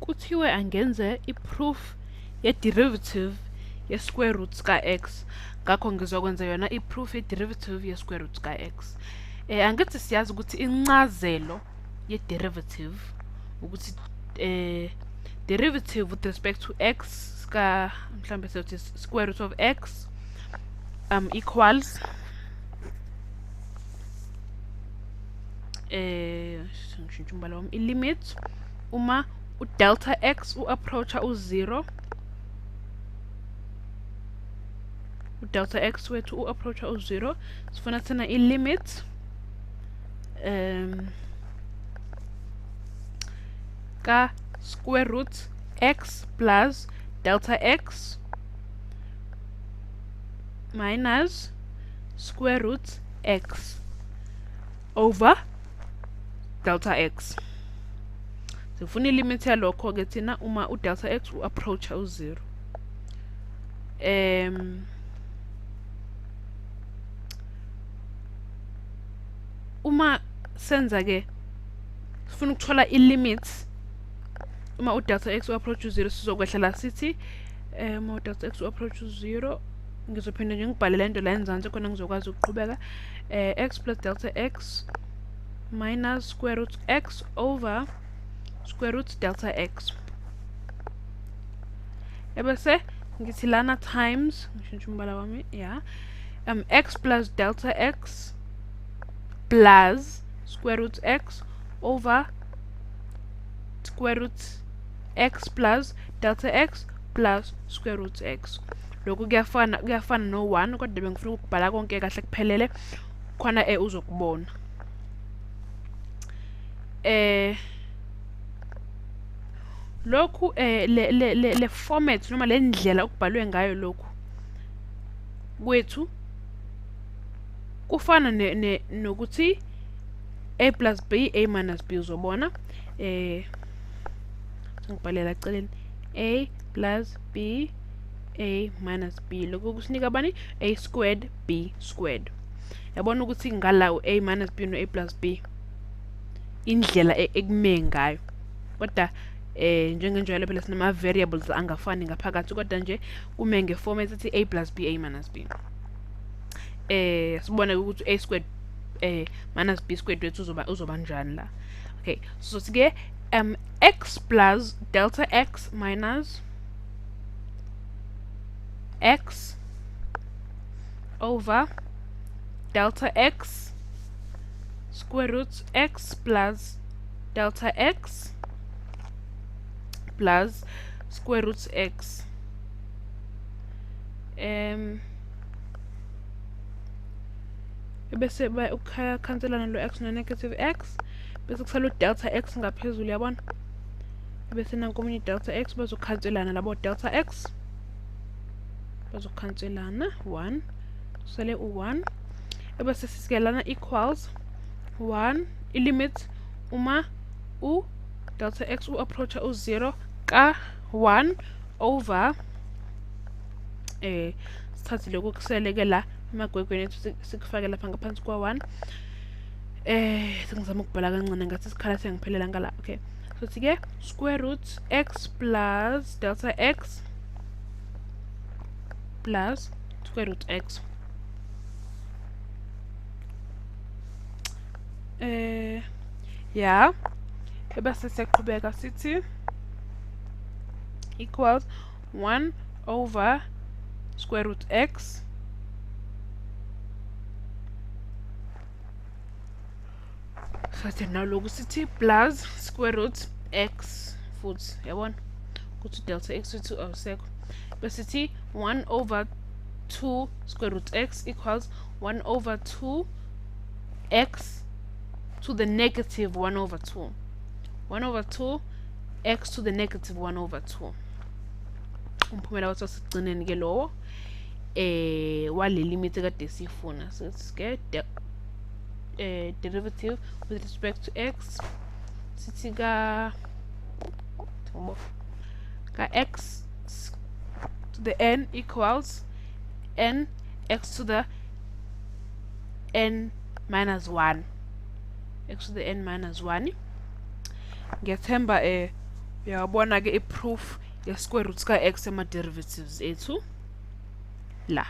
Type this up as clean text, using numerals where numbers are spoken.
kuthiwe angenze i-proof ye-derivative ye-square root ka-x. Ngakho ngizokwenza yona i-proof ye-derivative ye-square root ka-x. Angithi siyazi ukuthi incazelo ye-derivative ukuthi derivative with respect to x ka mhlambe siyothi square root of x equals ngishintsha umbala wami, i-limit uma u-delta x u-approacha u-0, u-delta x wethu u-approacha u-0, sifuna thina i-limit ka square root x plus delta x minus square root x over delta x. Sifuna ilimit yalokho ke thina uma u-delta x u-approacha u-0. Uma senza ke sifuna ukuthola i-limit uma u-delta x u-approach u-0, sizokwehla la sithi uma u-delta x u-approach u-0, ngizophinda nje ngibhalele into la enzansi khona ngizokwazi ukuqhubeka. X plus delta x minus square root x over square root delta x. Ebese ngithi lana times, ngishintsha umbala wami, yeah, x plus delta x plus square root x over square root x plus delta x plus square root x. Lokhu kuyafana no 1, kodwa bengifuna ukubhala konke kahle kuphelele khona uzokubona. Lokhu le format noma le ndlela okubhalwe ngayo lokhu kwethu kufana nokuthi a plus b, a minus b, uzobona ngibhalela eceleni a plus b, a minus b. Lokhu kusinika bani? A squared b squared. Yabona ukuthi ngalawo a minus b no a plus b indlela ekume ngayo, kodwa njengenjalo phela sinama variables angafani ngaphakathi, kodwa nje kume ngeformat ethi a plus b, a minus b. Sibona ukuthi a squared minus b squared wethu uzoba njani la. Okay, so sige x plus delta x minus x over delta x square root x plus delta x plus square root x. Bese ukhanselana lo x no negative x, bese kusala delta x ngaphezulu, yabona. Bese nankomunye delta x bazokhanselana labo delta x, bazokhanselana 1, kusale u1. Bese sisikelana equals 1 ilimit uma u delta x u-approacha u-0 ka 1 over sithathe lokhu kuseleke la emagwegweni ethu sikufake lapha ngaphansi kwa 1. Sengizama ukubhala kancane ngathi isikhala sengiphelela ngala. Okay, so ke square root x plus delta x plus square root x. Yeah, ebese siyaqhubeka sithi equals 1 over square root x sathi naloku sithi plus square root x futhi, yabona ukuthi delta x wethu awusekho. Bese sithi 1 over 2 square root x equals 1 over 2 x to the negative 1 over 2. 1 over 2 x to the negative 1 over 2. Umphumela wathi sigcineni ke lowo wale limit kade sifuna. So let's get derivative with respect to x. Sithi ka x to the n equals n x to the n minus 1. X to the n minus 1. Ngethemba Uyabona ke i-proof ye-square root ka x ema-derivatives ethu la.